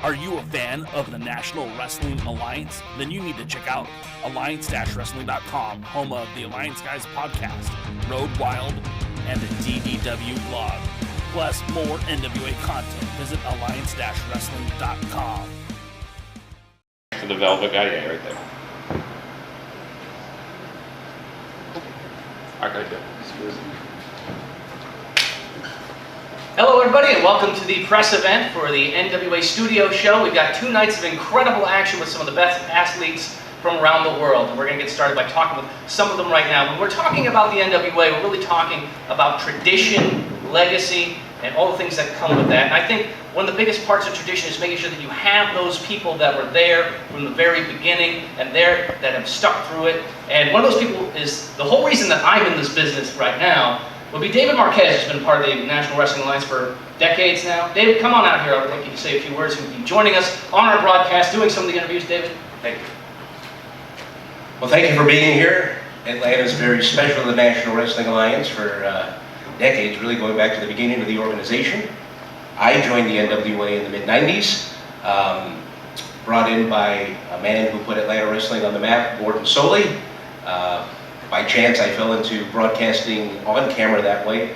Are you a fan of the National Wrestling Alliance? Then you need to check out alliance-wrestling.com, home of the Alliance Guys podcast, Road Wild, and the DDW blog. Plus more NWA content. Visit alliance-wrestling.com. To the Velvet guy, yeah, right there. Okay, Hello everybody and welcome to the press event for the NWA Studio Show. We've got 2 nights of incredible action with some of the best athletes from around the world. And we're going to get started by talking with some of them right now. When we're talking about the NWA, we're really talking about tradition, legacy, and all the things that come with that. And I think one of the biggest parts of tradition is making sure that you have those people that were there from the very beginning and there that have stuck through it. And one of those people is the whole reason that I'm in this business right now would be David Marquez, who's been part of the National Wrestling Alliance for decades now. David, come on out here. I would like you to say a few words. You'll be joining us on our broadcast, doing some of the interviews. David, thank you. Well, thank you for being here. Atlanta's very special to the National Wrestling Alliance for decades, really going back to the beginning of the organization. I joined the NWA in the mid-90s, brought in by a man who put Atlanta wrestling on the map, Gordon Soley. By chance, I fell into broadcasting on camera that way.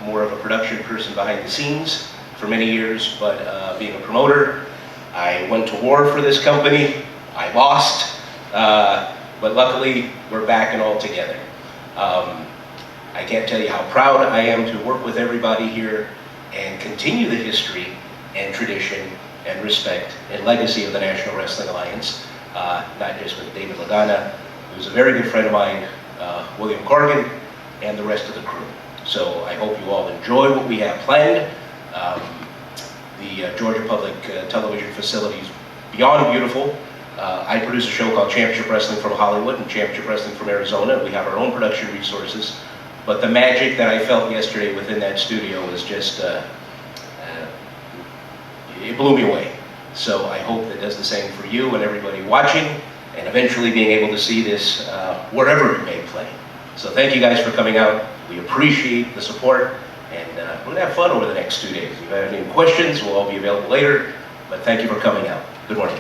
More of a production person behind the scenes for many years, but being a promoter, I went to war for this company. I lost, but luckily we're back and all together. I can't tell you how proud I am to work with everybody here and continue the history and tradition and respect and legacy of the National Wrestling Alliance, not just with David Lagana, who's a very good friend of mine, William Corgan, and the rest of the crew. So I hope you all enjoy what we have planned. The Georgia Public Television facility is beyond beautiful. I produce a show called Championship Wrestling from Hollywood and Championship Wrestling from Arizona. We have our own production resources. But the magic that I felt yesterday within that studio was just, it blew me away. So I hope that does the same for you and everybody watching, and eventually being able to see this wherever it may play. So thank you guys for coming out. We appreciate the support, and we're going to have fun over the next 2 days. If you have any questions, we'll all be available later, but thank you for coming out. Good morning.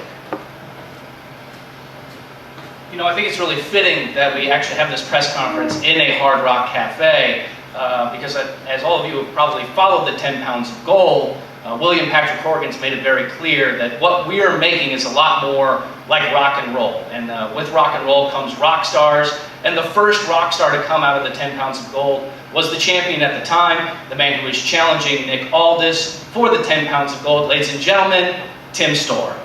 You know, I think it's really fitting that we actually have this press conference in a Hard Rock Cafe because as all of you have probably followed the 10 pounds of gold, William Patrick Corgan's made it very clear that what we are making is a lot more like rock and roll. And with rock and roll comes rock stars. And the first rock star to come out of the 10 pounds of gold was the champion at the time, the man who was challenging Nick Aldis for the 10 pounds of gold. Ladies and gentlemen, Tim Storr.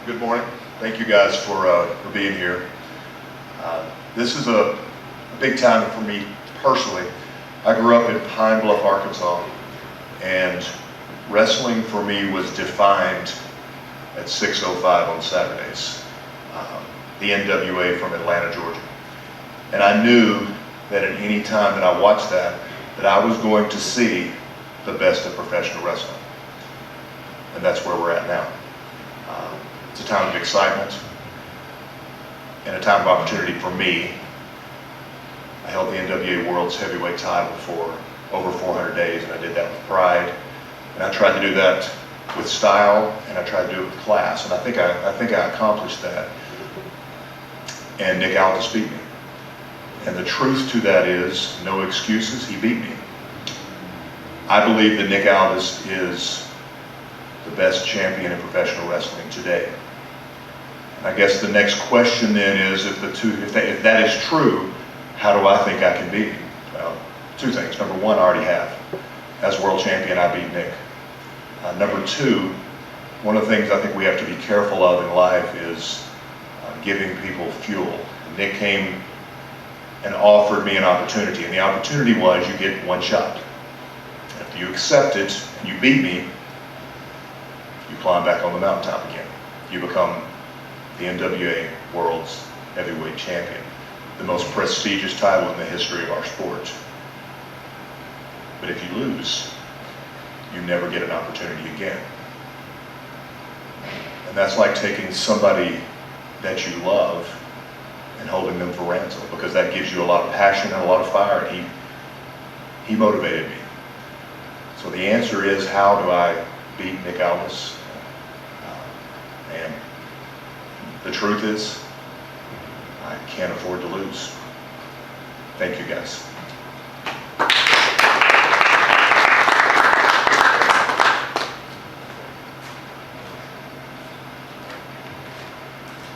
Good morning. Thank you guys for being here. This is a big time for me personally. I grew up in Pine Bluff, Arkansas, and wrestling for me was defined at 6:05 on Saturdays. The NWA from Atlanta, Georgia. And I knew that at any time that I watched that I was going to see the best of professional wrestling. And that's where we're at now. It's a time of excitement and a time of opportunity for me. I held the NWA World's Heavyweight title for over 400 days, and I did that with pride. And I tried to do that with style, and I tried to do it with class, and I think I accomplished that. And Nick Aldis beat me. And the truth to that is, no excuses, he beat me. I believe that Nick Aldis is the best champion in professional wrestling today. And I guess the next question then is, if that is true, how do I think I can beat him? Well, 2 things. Number 1, I already have. As world champion, I beat Nick. Number 2, one of the things I think we have to be careful of in life is giving people fuel. Nick came and offered me an opportunity, and the opportunity was you get 1 shot. And if you accept it and you beat me, you climb back on the mountaintop again. You become the NWA World's Heavyweight Champion, the most prestigious title in the history of our sport. But if you lose, you never get an opportunity again. And that's like taking somebody that you love and holding them for ransom, because that gives you a lot of passion and a lot of fire, and he motivated me. So the answer is, how do I beat Nick Aldis? And the truth is, I can't afford to lose. Thank you, guys.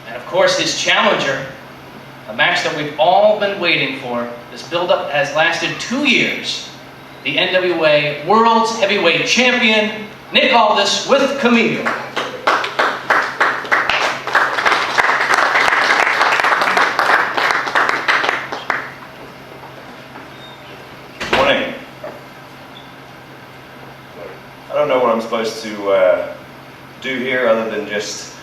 And of course, his challenger, a match that we've all been waiting for. This build-up has lasted 2 years. The NWA World's Heavyweight Champion, Nick Aldis with Kamile. Good morning. I don't know what I'm supposed to do here other than just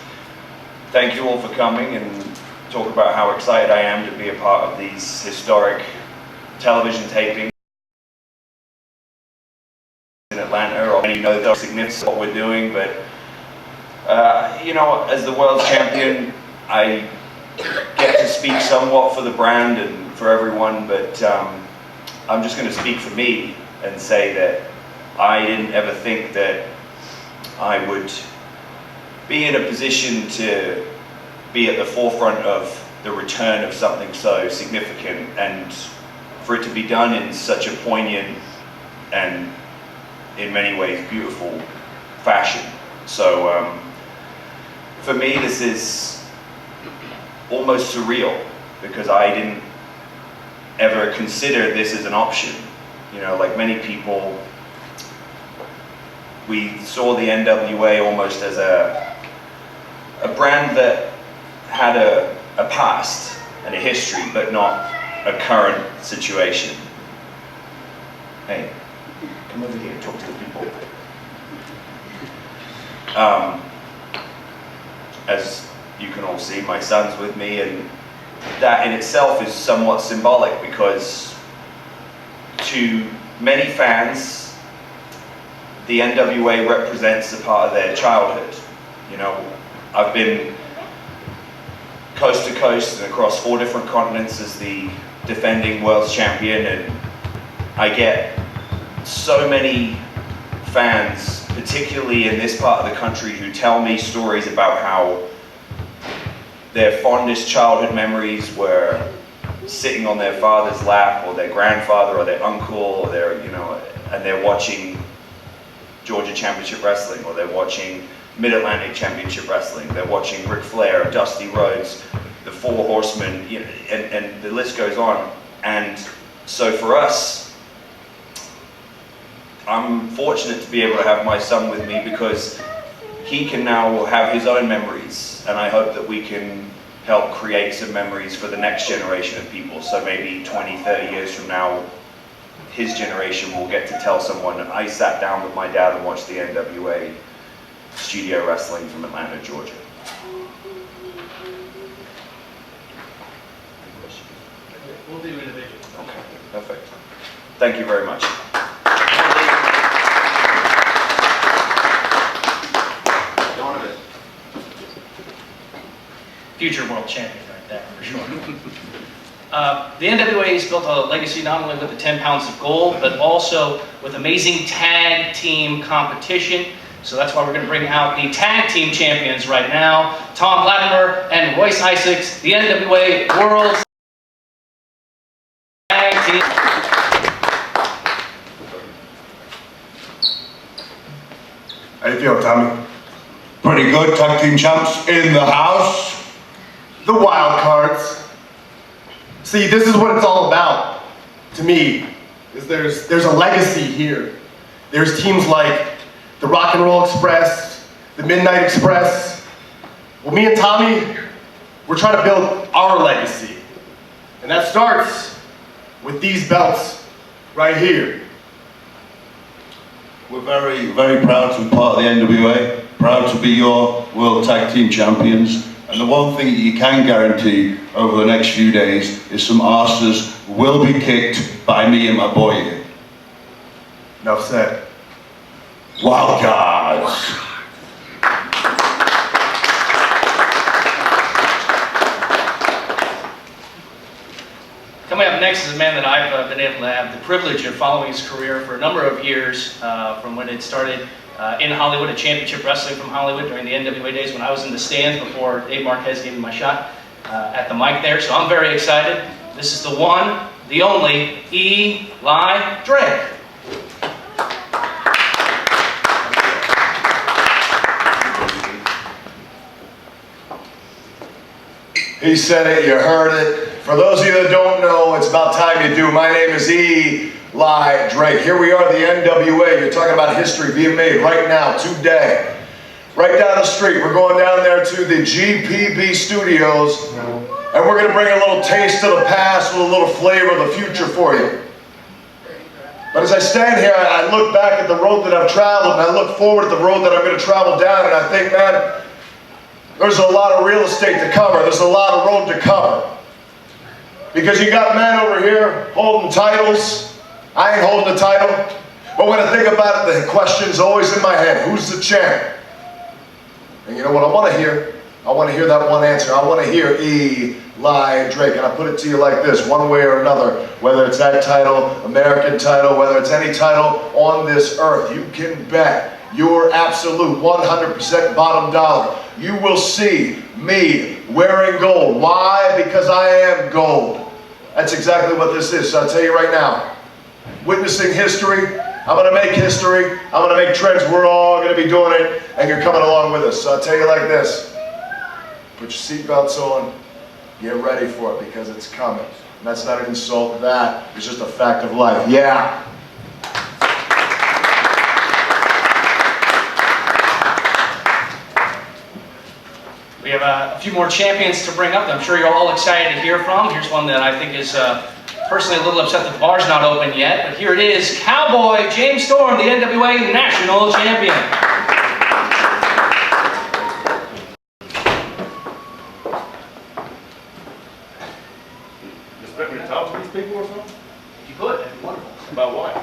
thank you all for coming and talk about how excited I am to be a part of these historic television tapings in Atlanta. Or you know the significance of what we're doing, but you know, as the world champion, I get to speak somewhat for the brand and for everyone, but I'm just going to speak for me and say that I didn't ever think that I would be in a position to be at the forefront of the return of something so significant, and for it to be done in such a poignant and in many ways beautiful fashion. So for me, this is almost surreal, because I didn't ever consider this as an option. You know, like many people, we saw the NWA almost as a brand that had a past and a history, but not a current situation. Hey, come over here and talk to the people. As you can all see, my son's with me, and that in itself is somewhat symbolic, because to many fans, the NWA represents a part of their childhood. You know, I've been coast to coast and across 4 different continents as the defending world's champion, and I get so many fans, particularly in this part of the country, who tell me stories about how their fondest childhood memories were sitting on their father's lap, or their grandfather, or their uncle, or their, you know, and they're watching Georgia Championship Wrestling, or they're watching Mid-Atlantic Championship Wrestling, they're watching Ric Flair, Dusty Rhodes, the Four Horsemen, you know, and the list goes on. And so for us, I'm fortunate to be able to have my son with me, because he can now have his own memories, and I hope that we can help create some memories for the next generation of people. So maybe 20, 30 years from now, his generation will get to tell someone, I sat down with my dad and watched the NWA studio wrestling from Atlanta, Georgia. We'll do individual. Okay, perfect. Thank you very much. Future world champion right there, for sure. The NWA has built a legacy not only with the 10 pounds of gold, but also with amazing tag team competition. So that's why we're going to bring out the tag team champions right now, Tom Latimer and Royce, the NWA World Tag Team. How you feel, Tommy? Pretty good. Tag team champs in the house. The wild cards. See, this is what it's all about, to me, is there's a legacy here. There's teams like the Rock and Roll Express, the Midnight Express. Well, me and Tommy, we're trying to build our legacy. And that starts with these belts right here. We're very, very proud to be part of the NWA, proud to be your World Tag Team Champions. And the one thing that you can guarantee over the next few days is some arses will be kicked by me and my boy here. Enough said. Wild cards. Banks is a man that I've been able to have the privilege of following his career for a number of years, from when it started in Hollywood at Championship Wrestling from Hollywood during the NWA days when I was in the stands before David Marquez gave me my shot at the mic there. So I'm very excited. This is the one, the only, Eli Drake. He said it, you heard it. For those of you that don't know, it's about time you do. My name is Eli Drake. Here we are, the NWA. You're talking about history being made right now, today. Right down the street. We're going down there to the GPB studios, and we're going to bring a little taste of the past with a little flavor of the future for you. But as I stand here, I look back at the road that I've traveled, and I look forward at the road that I'm going to travel down, and I think, man, there's a lot of real estate to cover. There's a lot of road to cover. Because you got men over here holding titles. I ain't holding the title. But when I think about it, the question's always in my head. Who's the champ? And you know what I want to hear? I want to hear that one answer. I want to hear Eli Drake. And I put it to you like this, one way or another. Whether it's that title, American title, whether it's any title on this earth, you can bet your absolute 100% bottom dollar. You will see me wearing gold. Why? Because I am gold. That's exactly what this is. So I'll tell you right now, witnessing history, I'm going to make history. I'm going to make trends. We're all going to be doing it, and you're coming along with us. So I'll tell you like this. Put your seatbelts on. Get ready for it, because it's coming. And that's not an insult. That is just a fact of life. Yeah. We have a few more champions to bring up that I'm sure you're all excited to hear from. Here's one that I think is personally a little upset that the bar's not open yet, but here it is, Cowboy James Storm, the NWA National Champion. You expect me to talk to these people or something? If you could, that'd be wonderful. About what?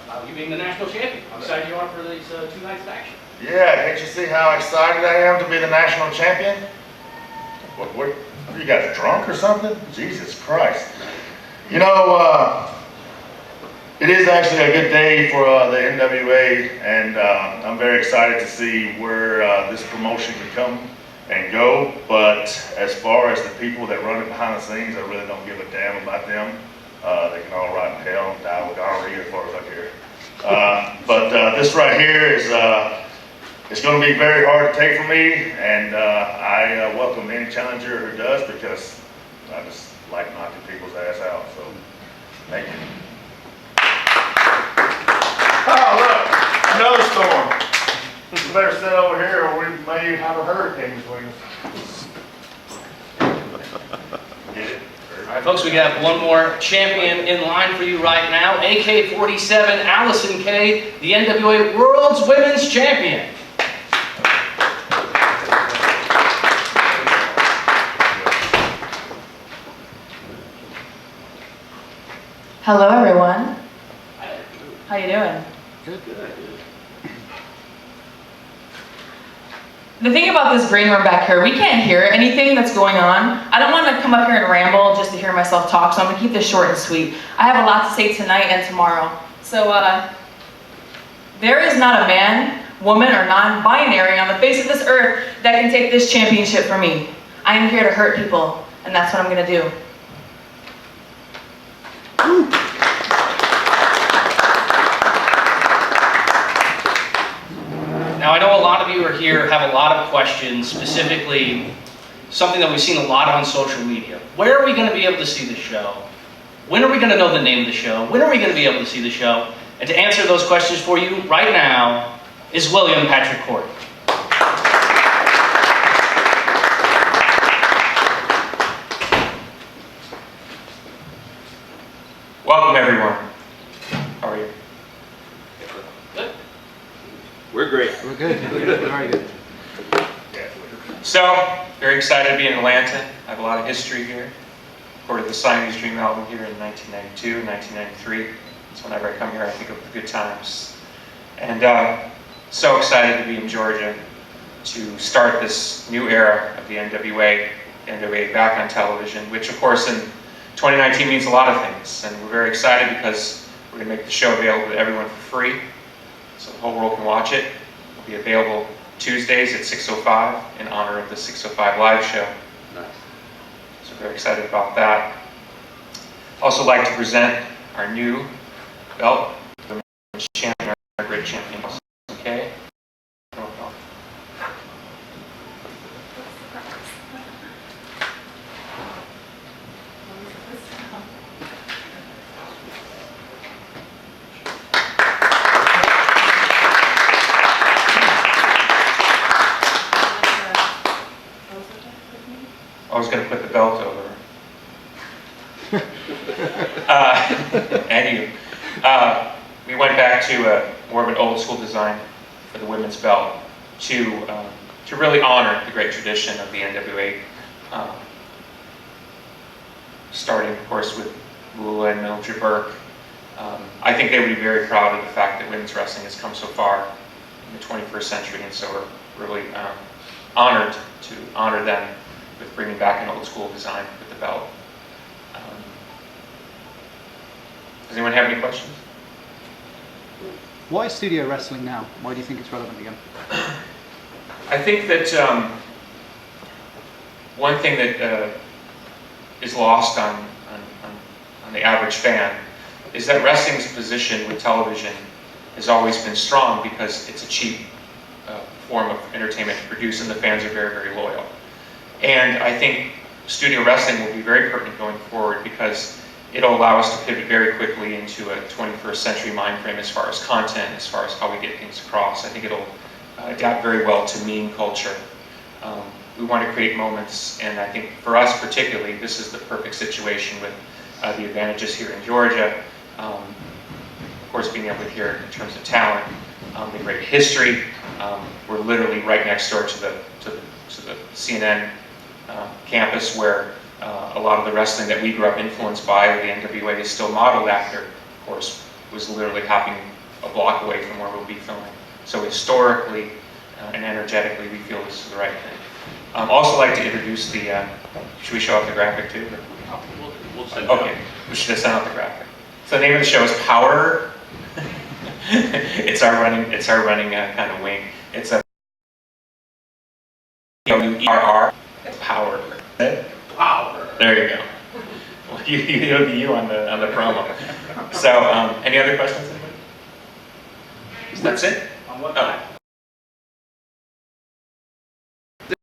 About you being the national champion. How excited you are for these 2 nights of action? Yeah, can't you see how excited I am to be the national champion? What are you guys drunk or something? Jesus Christ. You know, it is actually a good day for the NWA, and I'm very excited to see where this promotion can come and go. But as far as the people that run it behind the scenes, I really don't give a damn about them. They can all rot in hell and die with gonorrhea as far as I care. But this right here is it's going to be very hard to take for me, and I welcome any challenger who does, because I just like knocking people's ass out. So, thank you. Oh, look, another storm. You better sit over here, or we may have a hurricane between us. Get it? All right, folks, we have one more champion in line for you right now. AK-47, Allysin K, the NWA World's Women's Champion. Hello, everyone. How you doing? Good. The thing about this green room back here, we can't hear anything that's going on. I don't want to come up here and ramble just to hear myself talk, so I'm going to keep this short and sweet. I have a lot to say tonight and tomorrow. So, there is not a man, woman, or non-binary on the face of this earth that can take this championship from me. I am here to hurt people, and that's what I'm going to do. Now, I know a lot of you are here have a lot of questions, specifically something that we've seen a lot on social media. Where are we going to be able to see the show? When are we going to know the name of the show? When are we going to be able to see the show? And to answer those questions for you right now is William Patrick Corgan. Welcome, everyone. How are you? Good. We're great. We're good. Very good. So, very excited to be in Atlanta. I have a lot of history here. Recorded the Siamese Dream album here in 1992, 1993. So whenever I come here, I think of the good times. And so excited to be in Georgia to start this new era of the NWA back on television, which of course in 2019 means a lot of things, and we're very excited because we're going to make the show available to everyone for free, so the whole world can watch it. It'll be available Tuesdays at 6:05 in honor of the 6:05 live show. Nice. So very excited about that. Also like to present our new belt, the champion, our great champion, okay? I was going to put the belt over. And you. We went back to more of an old school design for the women's belt to really honor the great tradition of the NWA, starting, of course, with Moolah and Mildred Burke. I think they would be very proud of the fact that women's wrestling has come so far in the 21st century, and so we're really honored to honor them with bringing back an old school design with the belt. Does anyone have any questions? Why is studio wrestling now? Why do you think it's relevant again? I think that one thing that is lost on the average fan is that wrestling's position with television has always been strong because it's a cheap form of entertainment to produce, and the fans are very, very loyal. And I think studio wrestling will be very pertinent going forward because it'll allow us to pivot very quickly into a 21st century mind frame as far as content, as far as how we get things across. I think it'll adapt very well to meme culture. We want to create moments, and I think for us particularly, this is the perfect situation with the advantages here in Georgia. Of course, being able to hear in terms of talent, the great history. We're literally right next door to the CNN campus where a lot of the wrestling that we grew up influenced by, or the NWA is still modeled after, of course, was literally happening a block away from where we'll be filming. So historically and energetically, we feel this is the right thing. Also like to introduce the, should we show off the graphic too? We'll send it Okay, we should have sent out the graphic. So the name of the show is POWERRR. It's our running kind of wing. It's a POWERRR. POWERRR. Power. There you go. Well, it'll be you on the promo. So, any other questions? Anybody? That's it. On what time?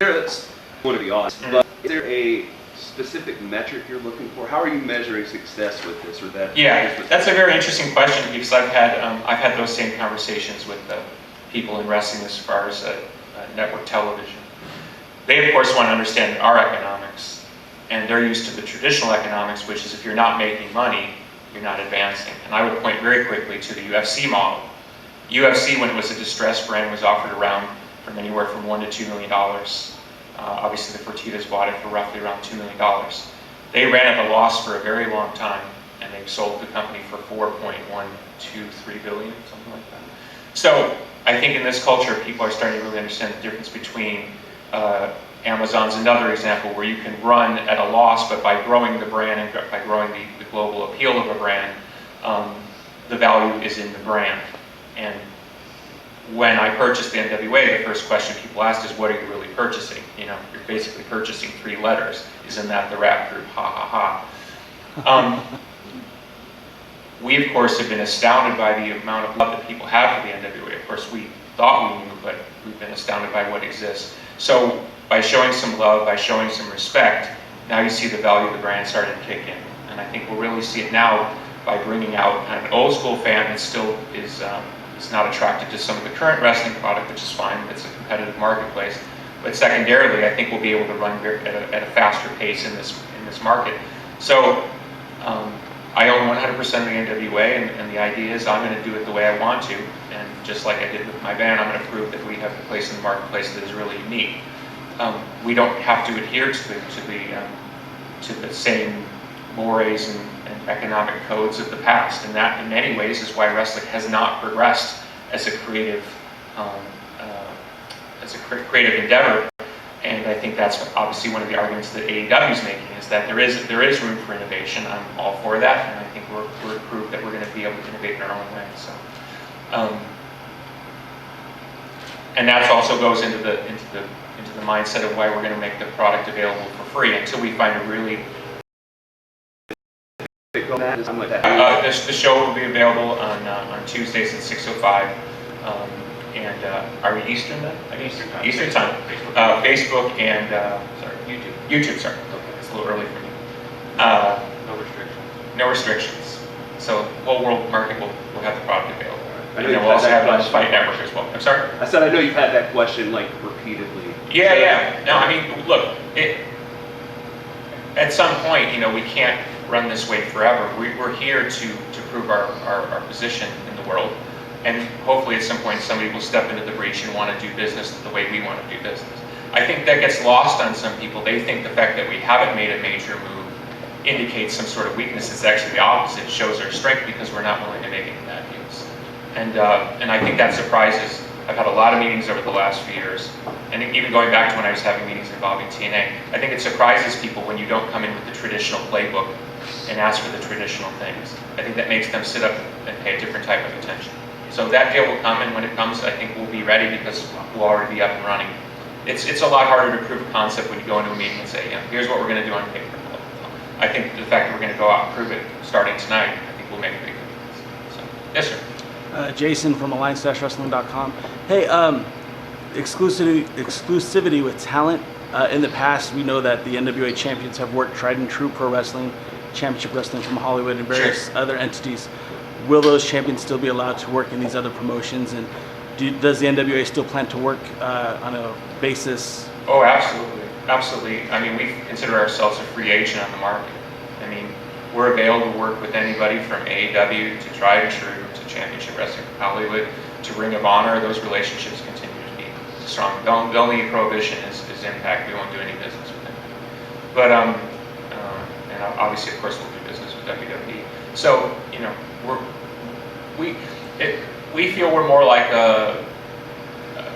There's going to be honest, but is there a specific metric you're looking for? How are you measuring success with this or that? Yeah, that's a very interesting question because I've had those same conversations with people in wrestling as far as network television. They of course want to understand our economics, and they're used to the traditional economics, which is if you're not making money, you're not advancing. And I would point very quickly to the UFC model. UFC, when it was a distressed brand, was offered around from anywhere from $1 to $2 million. Obviously, the Fertittas bought it for roughly around $2 million. They ran at a loss for a very long time, and they sold the company for $4.123 billion, something like that. So I think in this culture, people are starting to really understand the difference between Amazon's another example where you can run at a loss, but by growing the brand and by growing the global appeal of a brand, the value is in the brand. And when I purchased the NWA, the first question people asked is, what are you really purchasing? You know, you're basically purchasing 3 letters. Isn't that the rap group? Ha ha ha. We, of course, have been astounded by the amount of love that people have for the NWA. Of course, we thought we knew, but we've been astounded by what exists. So by showing some love, by showing some respect, now you see the value of the brand starting to kick in. And I think we'll really see it now by bringing out kind of an old school fan that still is not attracted to some of the current wrestling product, which is fine. It's a competitive marketplace. But secondarily, I think we'll be able to run at a faster pace in this market. So I own 100% of the NWA, and the idea is I'm going to do it the way I want to. And just like I did with my band, I'm going to prove that we have a place in the marketplace that is really unique. We don't have to adhere to the same mores and economic codes of the past, and that in many ways is why wrestling has not progressed as a creative endeavor, And I think that's obviously one of the arguments that AEW is making, is that there is room for innovation. I'm all for that, and I think we're proved that we're going to be able to innovate in our own way. So, and that also goes into the mindset of why we're going to make the product available for free until we find a really. The show will be available on Tuesdays at 6:05. And are we Eastern then? Eastern time. Facebook and YouTube. Sorry. Okay. It's a little early for me. No restrictions. No restrictions. So the whole world market will have the product available. I know and we'll also have it on the Fight Network as well. I'm sorry? I said I know you've had that question like repeatedly. Yeah. No, I mean, look, at some point, we can't run this way forever. We're here to prove our position in the world. And hopefully at some point somebody will step into the breach and want to do business the way we want to do business. I think that gets lost on some people. They think the fact that we haven't made a major move indicates some sort of weakness. It's actually the opposite. It shows our strength because we're not willing to make any bad deals. And I think that surprises. I've had a lot of meetings over the last few years, and even going back to when I was having meetings involving TNA, I think it surprises people when you don't come in with the traditional playbook and ask for the traditional things. I think that makes them sit up and pay a different type of attention. So that deal will come, and when it comes, I think we'll be ready because we'll already be up and running. It's a lot harder to prove a concept when you go into a meeting and say, here's what we're going to do on paper. I think the fact that we're going to go out and prove it starting tonight, I think will make a big difference. So, yes, sir. Jason from Alliance-Wrestling.com. Hey, exclusivity with talent. In the past, we know that the NWA Champions have worked tried and true pro wrestling, championship wrestling from Hollywood and various other entities. Will those champions still be allowed to work in these other promotions? And does the NWA still plan to work on a basis? Oh, absolutely. Absolutely. I mean, we consider ourselves a free agent on the market. I mean, we're available to work with anybody from AEW to Tried and True to Championship Wrestling from Hollywood to Ring of Honor. Those relationships continue to be strong. The only prohibition is Impact. We won't do any business with them. But, and obviously, of course, we'll do business with WWE. So, we feel we're more like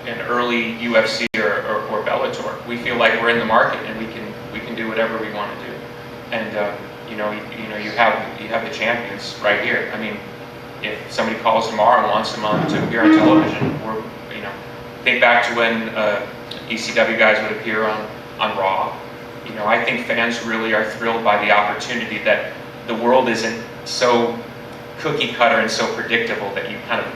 an early UFC or Bellator. We feel like we're in the market and we can do whatever we want to do. And you have the champions right here. I mean, if somebody calls tomorrow and wants them to appear on television, think back to when ECW guys would appear on Raw. I think fans really are thrilled by the opportunity that the world isn't so cookie cutter and so predictable that you kind of,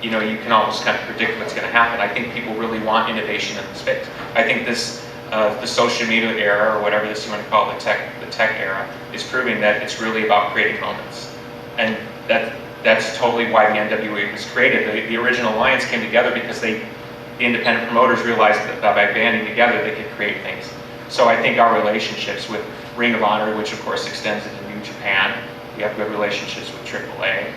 you can almost kind of predict what's going to happen. I think people really want innovation in the space. I think this, the social media era, or whatever this you want to call it, the tech era, is proving that it's really about creating moments. And that's totally why the NWA was created. The original alliance came together because the independent promoters realized that by banding together they could create things. So I think our relationships with Ring of Honor, which of course extends into New Japan, we have good relationships with AAA.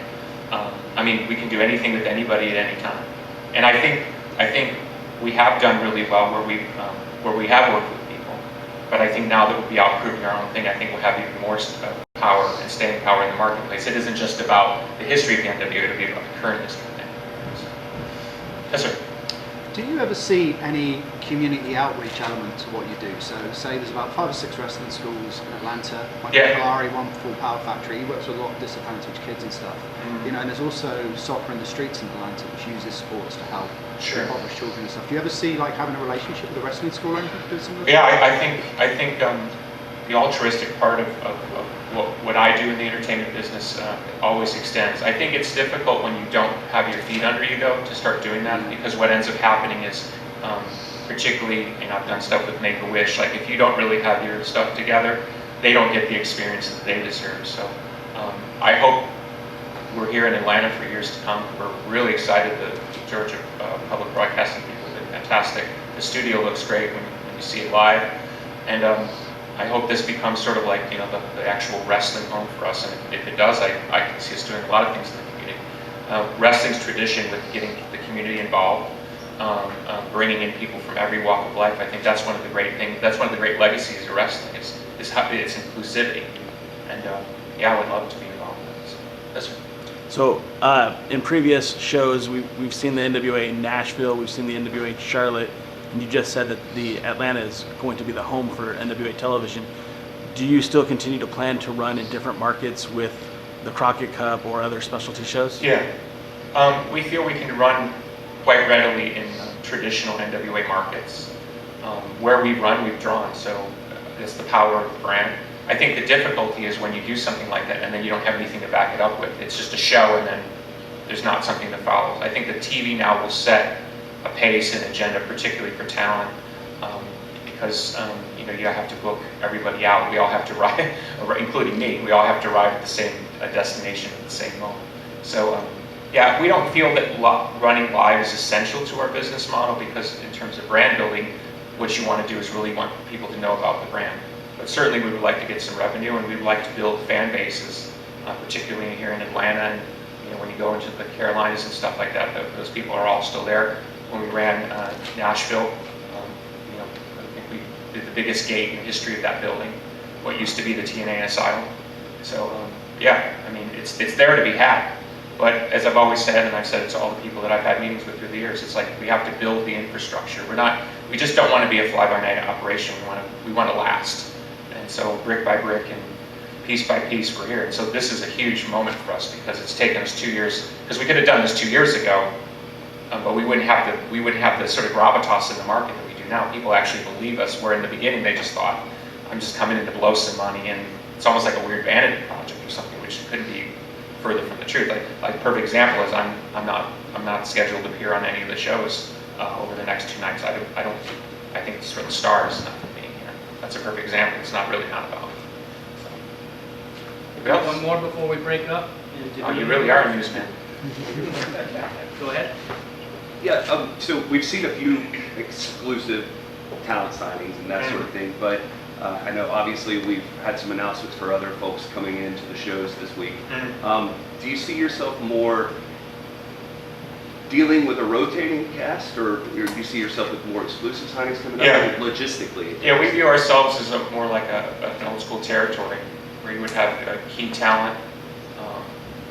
I mean, we can do anything with anybody at any time. And I think we have done really well where we have worked with people. But I think now that we'll be out proving our own thing, I think we'll have even more power and staying power in the marketplace. It isn't just about the history of the NWA, it'll be about the current history of the NWA. So, yes, sir. Do you ever see any community outreach element to what you do? So say there's about 5 or 6 wrestling schools in Atlanta, one in Kalari, one for Power Factory. He works with a lot of disadvantaged kids and stuff. And there's also soccer in the streets in Atlanta, which uses sports to help impoverished children and stuff. Do you ever see having a relationship with a wrestling school or anything to do something? Yeah, I think the altruistic part of what I do in the entertainment business always extends. I think it's difficult when you don't have your feet under you though to start doing that, because what ends up happening is, particularly, I've done stuff with Make-A-Wish, like if you don't really have your stuff together, they don't get the experience that they deserve. So I hope we're here in Atlanta for years to come. We're really excited. The Georgia Public Broadcasting people have been fantastic. The studio looks great when you see it live. And I hope this becomes sort of like, the actual wrestling home for us. And if it does, I can see us doing a lot of things in the community. Wrestling's tradition with getting the community involved, bringing in people from every walk of life. I think that's one of the great things. That's one of the great legacies of wrestling is its inclusivity. And I would love to be involved in this. That's right. So in previous shows, we've seen the NWA in Nashville, we've seen the NWA in Charlotte, and you just said that the Atlanta is going to be the home for NWA television. Do you still continue to plan to run in different markets with the Crockett Cup or other specialty shows? Yeah. We feel we can run quite readily in traditional NWA markets. Where we run, we've drawn, so it's the power of the brand. I think the difficulty is when you do something like that and then you don't have anything to back it up with. It's just a show and then there's not something that follows. I think the TV now will set a pace and agenda, particularly for talent, because you know, you have to book everybody out. We all have to ride, including me. We all have to arrive at the same destination at the same moment. So yeah, we don't feel that running live is essential to our business model, because in terms of brand building, what you want to do is really want people to know about the brand. But certainly we would like to get some revenue, and we would like to build fan bases, particularly here in Atlanta. And you know, when you go into the Carolinas and stuff like that, those people are all still there. When we ran Nashville, you know, I think we did the biggest gate in the history of that building, what used to be the TNA Asylum. So yeah, I mean, it's there to be had. But as I've always said, and I've said it to all the people that I've had meetings with through the years, it's like we have to build the infrastructure. We just don't want to be a fly-by-night operation. We want to last. And so brick by brick and piece by piece, we're here. And so this is a huge moment for us, because it's taken us 2 years. Because we could have done this 2 years ago, but we wouldn't have the sort of gravitas in the market that we do now. People actually believe us. Where in the beginning they just thought, I'm just coming in to blow some money, and it's almost like a weird vanity project or something, which couldn't be further from the truth. Like a perfect example is I'm not scheduled to appear on any of the shows over the next 2 nights. I think it's for the stars, not for me. You know? That's a perfect example. It's not really not about. Got one more before we break up. Oh, you really are a newsman. Go ahead. Yeah, so we've seen a few exclusive talent signings and that sort of thing, but I know obviously we've had some announcements for other folks coming into the shows this week. Do you see yourself more dealing with a rotating cast, or do you see yourself with more exclusive signings coming up logistically? Yeah, we view ourselves as more like an old school territory, where you would have a key talent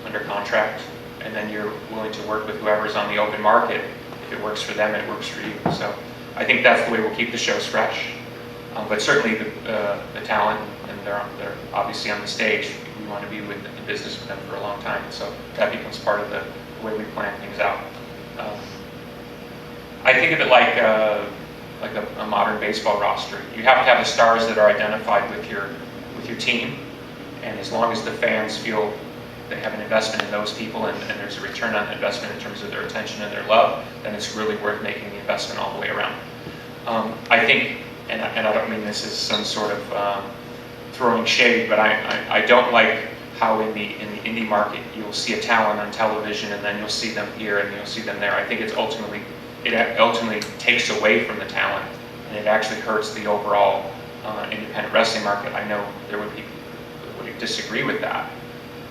under contract, and then you're willing to work with whoever's on the open market. If it works for them, it works for you. So I think that's the way we'll keep the shows fresh. But certainly the talent, and they're obviously on the stage, we want to be in business with them for a long time. So that becomes part of the way we plan things out. I think of it like a modern baseball roster. You have to have the stars that are identified with your team, and as long as the fans feel they have an investment in those people, and there's a return on investment in terms of their attention and their love, then it's really worth making the investment all the way around. I think, and I don't mean this as some sort of throwing shade, but I don't like how in the indie market you'll see a talent on television and then you'll see them here and you'll see them there. I think it ultimately takes away from the talent, and it actually hurts the overall independent wrestling market. I know there would be people who would disagree with that,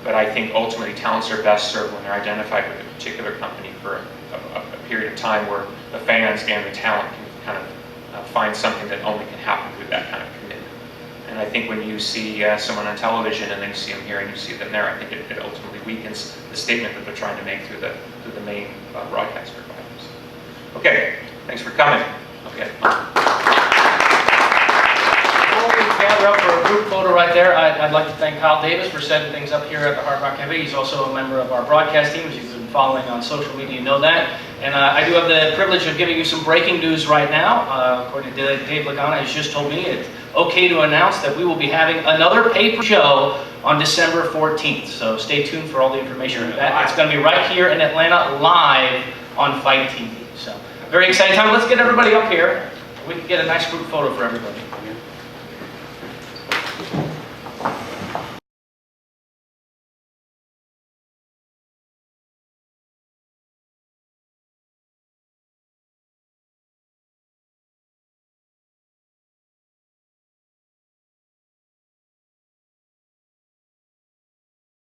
but I think ultimately talents are best served when they're identified with a particular company for a period of time, where the fans and the talent can kind of find something that only can happen through that kind of commitment. And I think when you see someone on television and then you see them here and you see them there, I think it ultimately weakens the statement that they're trying to make through the main broadcast providers. Okay, thanks for coming. Okay. Before we gather up for a group photo right there, I'd like to thank Kyle Davis for setting things up here at the Hard Rock Cafe. He's also a member of our broadcast team, as you've been following on social media, you know that. And I do have the privilege of giving you some breaking news right now. According to Dave Lagana, he's just told me it's okay to announce that we will be having another pay-per show on December 14th. So stay tuned for all the information on that. It's going to be right here in Atlanta, live on Fight TV. So very exciting time. Let's get everybody up here. We can get a nice group photo for everybody.